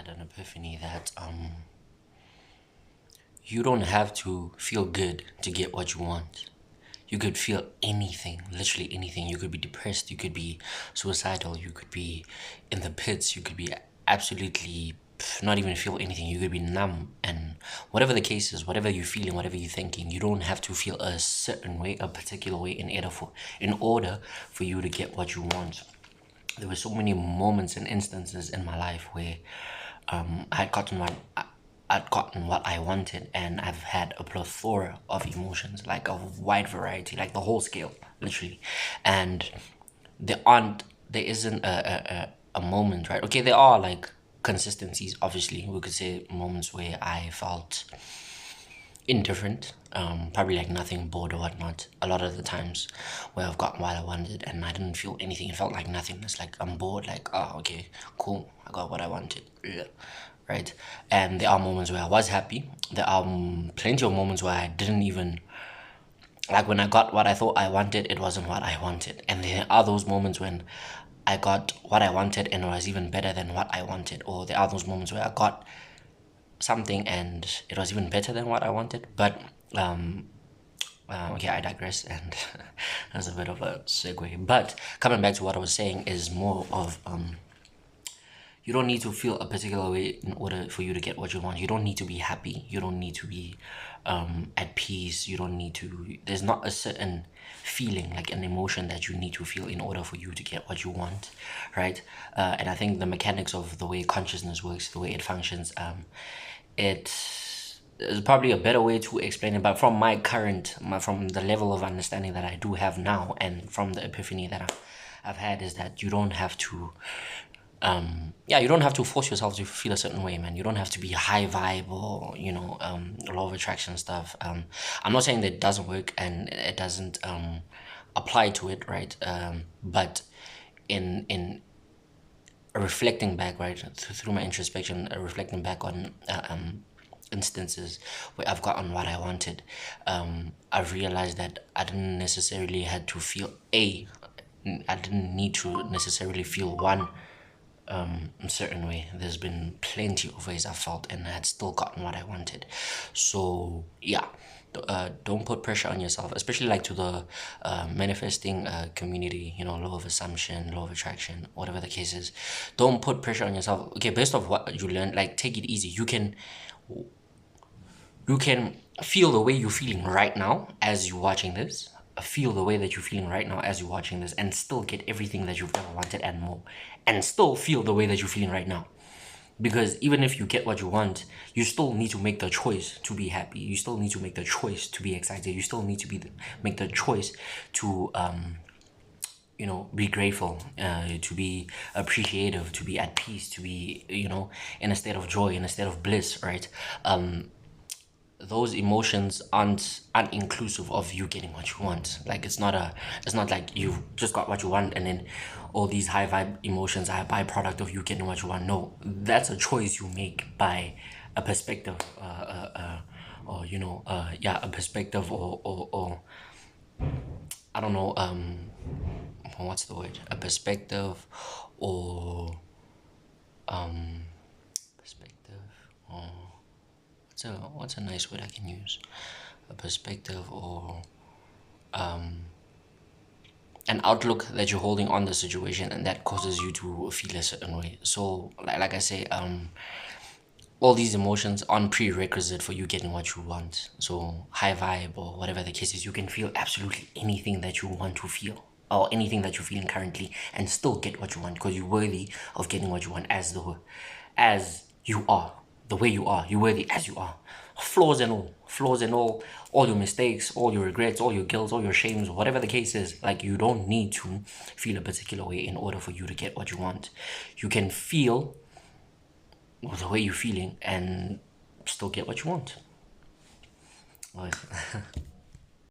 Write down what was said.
had an epiphany that you don't have to feel good to get what you want. You could feel anything, literally anything. You could be depressed, you could be suicidal, you could be in the pits, you could be absolutely not even feel anything. You could be numb, and whatever the case is, whatever you're feeling, whatever you're thinking, you don't have to feel a certain way, a particular way in order for you to get what you want. There were so many moments and instances in my life where I had I'd gotten what I wanted, and I've had a plethora of emotions, like a wide variety, like the whole scale, literally. And there isn't a moment, right? Okay, there are like consistencies, obviously. We could say moments where I felt indifferent, probably like nothing, bored or whatnot. A lot of the times where I've gotten what I wanted and I didn't feel anything, it felt like nothingness. Like I'm bored, like, oh, okay, cool, I got what I wanted. Yeah. Right. And there are moments where I was happy. There are plenty of moments where I didn't even, like when I got what I thought I wanted, it wasn't what I wanted. And there are those moments when I got what I wanted and it was even better than what I wanted. Or there are those moments where I got something and it was even better than what I wanted. But okay, I digress, and that's a bit of a segue. But coming back to what I was saying is more of you don't need to feel a particular way in order for you to get what you want. You don't need to be happy. You don't need to be at peace. You don't need to. There's not a certain feeling, like an emotion that you need to feel in order for you to get what you want, right? And I think the mechanics of the way consciousness works, the way it functions, it is probably a better way to explain it. But from from the level of understanding that I do have now, and from the epiphany that I've had, is that you don't have to you don't have to force yourself to feel a certain way, man. You don't have to be high vibe or law of attraction stuff. I'm not saying that it doesn't work and it doesn't apply to it, right? But in reflecting back, right, through my introspection, reflecting back on instances where I've gotten what I wanted, I've realized that I didn't necessarily had to feel I didn't need to necessarily feel one a certain way. There's been plenty of ways I felt and I had still gotten what I wanted. So yeah, don't put pressure on yourself, especially like to the manifesting community, law of assumption, law of attraction, whatever the case is. Don't put pressure on yourself. Okay, based off what you learned, like take it easy. You can feel the way you're feeling right now as you're watching this. Feel the way that you're feeling right now as you're watching this, and still get everything that you've ever wanted and more. And still feel the way that you're feeling right now. Because even if you get what you want, you still need to make the choice to be happy. You still need to make the choice to be excited. You still need to make the choice to be grateful, to be appreciative, to be at peace, to be in a state of joy, in a state of bliss, right? Those emotions aren't inclusive of you getting what you want. Like it's not like you just got what you want and then all these high vibe emotions are a byproduct of you getting what you want. No, that's a choice you make by a perspective, or a perspective, or I don't know, what's the word? A perspective, or perspective, or what's a nice word I can use? A perspective, or an outlook that you're holding on the situation, and that causes you to feel a certain way. So like I say, all these emotions aren't prerequisite for you getting what you want. So high vibe or whatever the case is, you can feel absolutely anything that you want to feel, or anything that you're feeling currently, and still get what you want, because you're worthy of getting what you want as you are, the way you are. You're worthy as you are, flaws and all your mistakes, all your regrets, all your guilt, all your shames, whatever the case is. Like, you don't need to feel a particular way in order for you to get what you want. You can feel the way you're feeling and still get what you want.